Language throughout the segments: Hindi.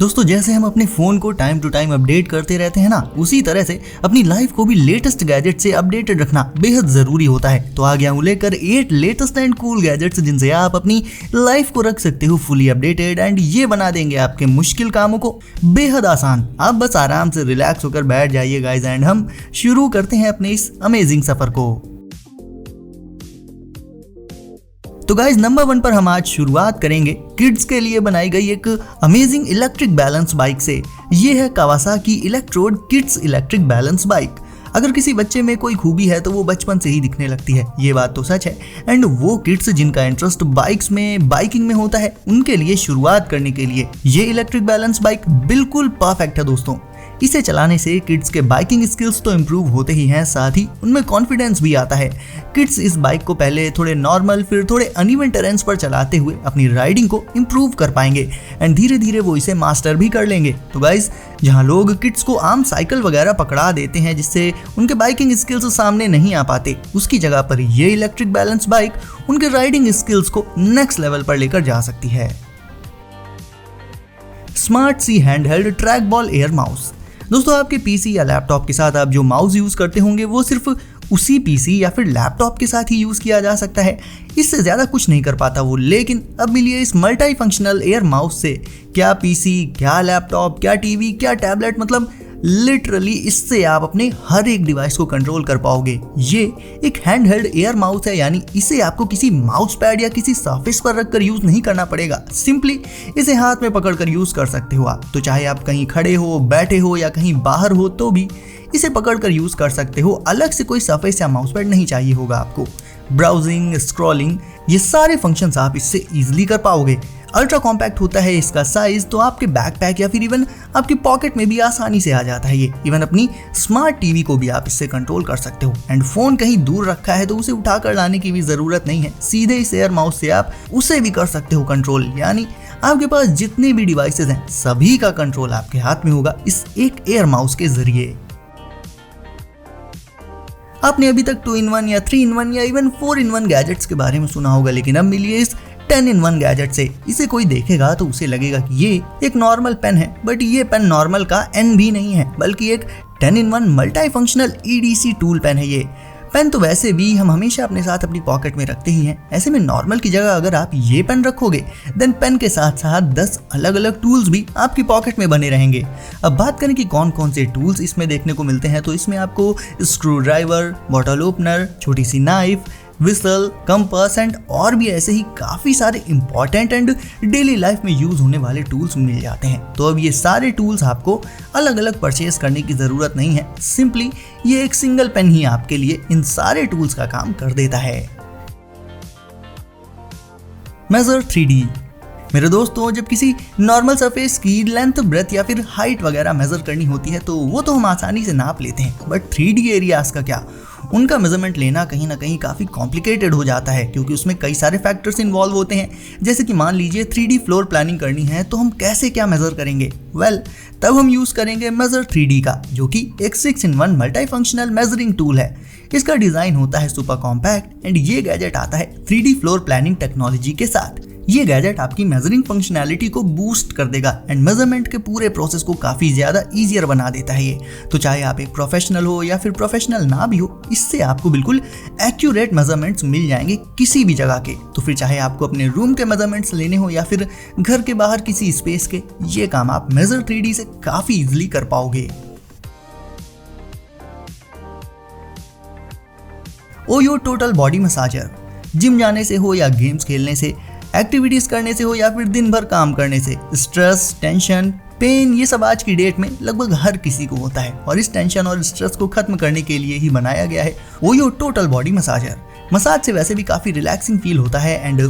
दोस्तों जैसे हम अपने फोन को टाइम टू टाइम अपडेट करते रहते हैं ना, उसी तरह से अपनी लाइफ को भी लेटेस्ट गैजेट से अपडेटेड रखना बेहद जरूरी होता है। तो आ गया हूं लेकर 8 लेटेस्ट एंड कूल गैजेट्स जिनसे आप अपनी लाइफ को रख सकते हो फुली अपडेटेड एंड ये बना देंगे आपके मुश्किल कामों को बेहद आसान। आप बस आराम से रिलैक्स होकर बैठ जाइए गाइस एंड हम शुरू करते हैं अपने इस अमेजिंग सफर को। तो गाइज नंबर 1 पर हम आज शुरुआत करेंगे किड्स के लिए बनाई गई एक अमेजिंग इलेक्ट्रिक बैलेंस बाइक से। ये है Kawasaki electrode kids electric balance bike. अगर किसी बच्चे में कोई खूबी है तो वो बचपन से ही दिखने लगती है, ये बात तो सच है। एंड वो किड्स जिनका इंटरेस्ट बाइक्स में बाइकिंग में होता है उनके लिए शुरुआत करने के लिए ये इलेक्ट्रिक बैलेंस बाइक बिल्कुल परफेक्ट है दोस्तों। इसे चलाने से किड्स के बाइकिंग स्किल्स तो इम्प्रूव होते ही हैं, साथ ही उनमें कॉन्फिडेंस भी आता है। किड्स इस बाइक को पहले थोड़े नॉर्मल फिर थोड़े अनइवन टेरेन्स पर चलाते हुए अपनी राइडिंग को इम्प्रूव कर पाएंगे एंड धीरे धीरे वो इसे मास्टर भी कर लेंगे। तो गाइज जहां लोग किड्स को आम साइकिल वगैरह पकड़ा देते हैं जिससे उनके बाइकिंग स्किल्स सामने नहीं आ पाते, उसकी जगह पर ये इलेक्ट्रिक बैलेंस बाइक उनके राइडिंग स्किल्स को नेक्स्ट लेवल पर लेकर जा सकती है। स्मार्ट सी handheld track ball air mouse. दोस्तों आपके पीसी या लैपटॉप के साथ आप जो माउस यूज करते होंगे वो सिर्फ उसी पीसी या फिर लैपटॉप के साथ ही यूज किया जा सकता है, इससे ज्यादा कुछ नहीं कर पाता वो। लेकिन अब मिलिए इस मल्टी फंक्शनल एयर माउस से। क्या पीसी, क्या लैपटॉप, क्या टीवी, क्या टैबलेट, मतलब लिटरली इससे आप अपने हर एक डिवाइस को कंट्रोल कर पाओगे। ये एक हैंडहेल्ड एयर माउस है, यानी इसे आपको किसी माउस पैड या किसी सरफेस पर रखकर यूज नहीं करना पड़ेगा, सिंपली इसे हाथ में पकड़कर यूज कर सकते हो आप। तो चाहे आप कहीं खड़े हो, बैठे हो या कहीं बाहर हो तो भी इसे पकड़कर यूज कर सकते हो। अलग से कोई सरफेस या माउस पैड नहीं चाहिए होगा आपको। ब्राउजिंग, स्क्रॉलिंग, ये सारे फंक्शंस आप इससे इजीली कर पाओगे। अल्ट्रा कॉम्पैक्ट होता है इसका साइज, तो आपके बैकपैक या फिर इवन आपकी पॉकेट में भी आसानी से आ जाता है ये। इवन अपनी स्मार्ट टीवी को भी आप इससे कंट्रोल कर सकते हो। एंड फोन कहीं दूर रखा है तो उसे उठाकर लाने की भी जरूरत नहीं है, सीधे इस एयर माउस से आप उसे भी कर सकते हो कंट्रोल। यानी आपके पास जितने भी डिवाइसेस हैं सभी का कंट्रोल आपके हाथ में होगा इस एक एयर माउस के जरिए। आपने अभी तक 2-in-1 या 3-in-1 या इवन 4-in-1 गैजेट्स के बारे में सुना होगा, लेकिन अब मिलिए इस 10-in-1 गैजेट से। इसे कोई देखेगा तो उसे लगेगा कि ये एक नॉर्मल पेन है, बट ये पेन नॉर्मल का एन भी नहीं है, बल्कि एक 10-in-1 multi functional EDC tool pen है। ये पेन तो वैसे भी हम हमेशा अपने साथ अपनी पॉकेट में रखते ही हैं, ऐसे में नॉर्मल की जगह अगर आप ये पेन रखोगे देन पेन के साथ साथ 10 अलग अलग टूल्स भी आपकी पॉकेट में बने रहेंगे। अब बात करें कि कौन कौन से टूल्स इसमें देखने को मिलते हैं, तो इसमें आपको स्क्रू ड्राइवर, बॉटल ओपनर, छोटी सी नाइफ, विसल, कंपास एंड और भी ऐसे ही काफी सारे इंपॉर्टेंट एंड डेली लाइफ में यूज होने वाले टूल्स मिल जाते हैं। तो अब ये सारे टूल्स आपको अलग अलग परचेज करने की जरूरत नहीं है, सिंपली ये एक सिंगल पेन ही आपके लिए इन सारे टूल्स का काम कर देता है। Major 3D। मेरे दोस्तों जब किसी नॉर्मल सरफेस की लेंथ, ब्रेथ या फिर हाइट वगैरह मेजर करनी होती है तो वो तो हम आसानी से नाप लेते हैं, बट 3D एरियाज का क्या, उनका मेजरमेंट लेना कहीं ना कहीं काफ़ी कॉम्प्लिकेटेड हो जाता है, क्योंकि उसमें कई सारे फैक्टर्स इन्वॉल्व होते हैं। जैसे कि मान लीजिए 3D फ्लोर प्लानिंग करनी है तो हम कैसे क्या मेजर करेंगे। तब हम यूज़ करेंगे मेजर 3D का, जो कि एक 6-in-1 multi functional measuring tool है। इसका डिज़ाइन होता है सुपर कॉम्पैक्ट एंड ये गैजेट आता है 3D फ्लोर प्लानिंग टेक्नोलॉजी के साथ। ये गैजेट आपकी मेजरिंग फंक्शनैलिटी को बूस्ट कर देगा एंड मेजरमेंट के पूरे प्रोसेस को काफ़ी ज़्यादा ईजियर बना देता है ये। तो चाहे आप एक प्रोफेशनल हो या फिर प्रोफेशनल ना भी हो, इससे आपको बिल्कुल एक्यूरेट मेजरमेंट्स मिल जाएंगे किसी भी जगह के। तो फिर चाहे आपको अपने रूम के मेजरमेंट्स लेने हो या फिर घर के बाहर किसी स्पेस के, ये काम आप मेजर 3D से काफ़ी ईजिली कर पाओगे। OYO total body massager. Gym जाने से हो या गेम्स खेलने से, एक्टिविटीज करने से हो या फिर दिन भर काम करने से, स्ट्रेस, टेंशन, पेन, ये सब आज की डेट में लगभग हर किसी को होता है और इस टेंशन और स्ट्रेस को खत्म करने के लिए ही बनाया गया है OYO total body massager. Massage से वैसे भी काफी रिलैक्सिंग फील होता है and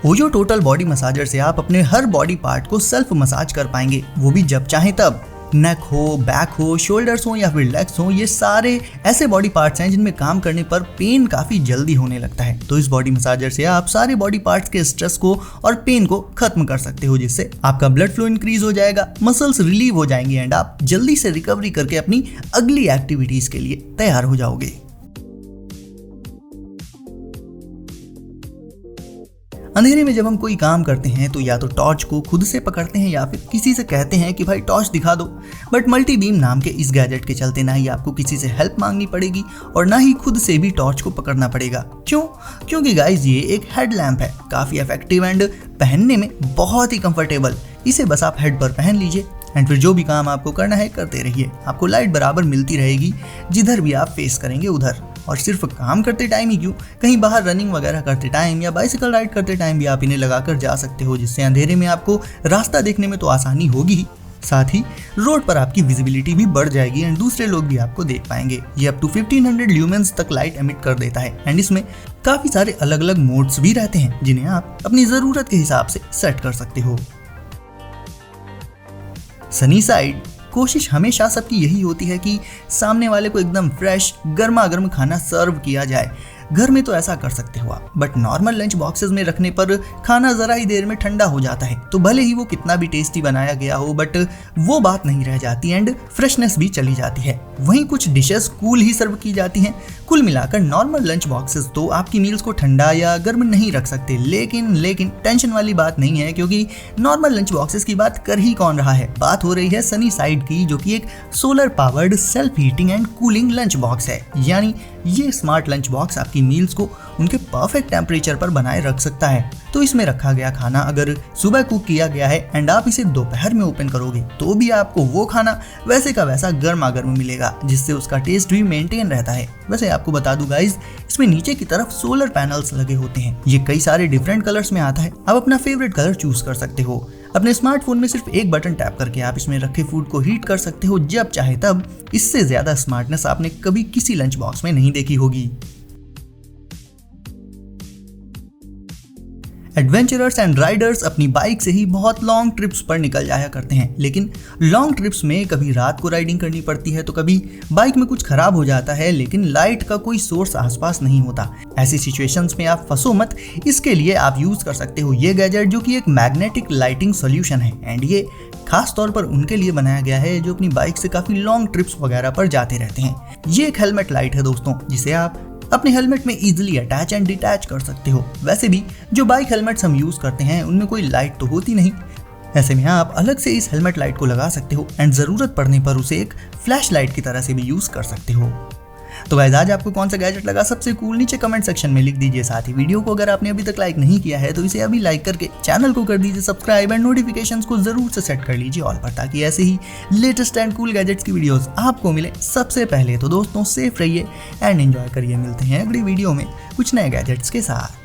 OYO total body massager से आप अपने हर बॉडी पार्ट को सेल्फ मसाज कर पाएंगे, वो भी जब चाहें तब। नेक हो, बैक हो, शोल्डर्स हो या फिर लेग्स हो, ये सारे ऐसे बॉडी पार्ट्स हैं जिनमें काम करने पर पेन काफी जल्दी होने लगता है। तो इस बॉडी मसाजर से आप सारे बॉडी पार्ट्स के स्ट्रेस को और पेन को खत्म कर सकते हो, जिससे आपका ब्लड फ्लो इंक्रीज हो जाएगा, मसल्स रिलीव हो जाएंगे एंड आप जल्दी से रिकवरी करके अपनी अगली एक्टिविटीज के लिए तैयार हो जाओगे। अंधेरे में जब हम कोई काम करते हैं तो या तो टॉर्च को खुद से पकड़ते हैं या फिर किसी से कहते हैं कि भाई टॉर्च दिखा दो। बट मल्टी बीम नाम के इस गैजेट के चलते ना ही आपको किसी से हेल्प मांगनी पड़ेगी और ना ही खुद से भी टॉर्च को पकड़ना पड़ेगा। क्यों? क्योंकि गाइज ये एक हेडलैम्प है, काफी इफेक्टिव एंड पहनने में बहुत ही कंफर्टेबल। इसे बस आप हेड पर पहन लीजिए एंड फिर जो भी काम आपको करना है करते रहिए। आपको लाइट बराबर मिलती रहेगी जिधर भी आप फेस करेंगे उधर। और सिर्फ काम करते टाइम ही क्यों, कहीं बाहर रनिंग वगैरह करते टाइम या बाइसिकल राइड करते टाइम भी आप इन्हें लगाकर जा सकते हो, जिससे अंधेरे में आपको रास्ता देखने में तो आसानी होगी ही, साथ ही रोड पर आपकी विजिबिलिटी भी बढ़ जाएगी एंड दूसरे लोग भी आपको देख पाएंगे। ये अप टू 1500 ल्यूमेंस तक लाइट एमिट कर देता है एंड इसमें काफी सारे अलग अलग मोड्स भी रहते हैं जिन्हें आप अपनी जरूरत के हिसाब से सेट कर सकते हो। सनी साइड कोशिश हमेशा सबकी यही होती है कि सामने वाले को एकदम फ्रेश गर्मा गर्म खाना सर्व किया जाए। घर में तो ऐसा कर सकते हो आप, बट नॉर्मल लंच बॉक्सेस में रखने पर खाना जरा ही देर में ठंडा हो जाता है। तो भले ही वो कितना भी टेस्टी बनाया गया हो बट वो बात नहीं रह जाती एंड फ्रेशनेस भी चली जाती है। वहीं कुछ डिशेस कूल ही सर्व की जाती हैं। कुल मिलाकर नॉर्मल लंच बॉक्सेस तो आपकी मील्स को ठंडा या गर्म नहीं रख सकते, लेकिन टेंशन वाली बात नहीं है, क्योंकि नॉर्मल लंच बॉक्सेस की बात कर ही कौन रहा है। बात हो रही है सनी साइड की, जो कि एक solar powered self heating and cooling lunch box है। यानी ये स्मार्ट लंच बॉक्स आपकी मील्स को उनके परफेक्ट टेम्परेचर पर बनाए रख सकता है। तो इसमें रखा गया खाना अगर सुबह कुक किया गया है एंड आप इसे दोपहर में ओपन करोगे तो भी आपको वो खाना वैसे का वैसा गर्मा गर्म मिलेगा, जिससे उसका टेस्ट भी मेंटेन रहता है। वैसे आपको बता दूं गाइज, इसमें नीचे की तरफ सोलर पैनल्स लगे होते हैं। ये कई सारे डिफरेंट कलर्स में आता है। आप अपना फेवरेट कलर चूज कर सकते हो। अपने स्मार्टफोन में सिर्फ एक बटन टैप करके आप इसमें रखे फूड को हीट कर सकते हो जब चाहे तब। इससे ज्यादा स्मार्टनेस आपने कभी किसी लंच बॉक्स में नहीं देखी होगी। एडवेंचरर्स एंड राइडर्स अपनी बाइक से ही बहुत लॉन्ग ट्रिप्स पर निकल जाया करते हैं, लेकिन लॉन्ग ट्रिप्स में कभी रात को राइडिंग करनी पड़ती है तो कभी बाइक में कुछ खराब हो जाता है, लेकिन लाइट का कोई सोर्स आसपास नहीं होता। ऐसी सिचुएशंस में आप फंसो मत। इसके लिए आप यूज कर सकते हो ये गैजेट, जो कि एक मैग्नेटिक लाइटिंग सोल्यूशन है एंड ये खास तौर पर उनके लिए बनाया गया है जो अपनी बाइक से काफी लॉन्ग ट्रिप्स वगैरह पर जाते रहते हैं। ये एक हेलमेट लाइट है दोस्तों, जिसे आप अपने हेलमेट में इजीली अटैच एंड डिटैच कर सकते हो। वैसे भी जो बाइक हेलमेट्स हम यूज करते हैं उनमें कोई लाइट तो होती नहीं, ऐसे में आप अलग से इस हेलमेट लाइट को लगा सकते हो एंड जरूरत पड़ने पर उसे एक फ्लैश लाइट की तरह से भी यूज कर सकते हो। तो गाइस, आज आपको कौन सा गैजेट लगा सबसे कूल, नीचे कमेंट सेक्शन में लिख दीजिए। साथ ही वीडियो को अगर आपने अभी तक लाइक नहीं किया है तो इसे अभी लाइक करके चैनल को कर दीजिए सब्सक्राइब एंड नोटिफिकेशंस को जरूर से सेट कर लीजिए ऑल पर, ताकि ऐसे ही लेटेस्ट एंड कूल गैजेट्स की वीडियोस आपको मिले सबसे पहले। तो दोस्तों सेफ रहिए एंड एंजॉय करिए। मिलते हैं अगली वीडियो में कुछ नए गैजेट्स के साथ।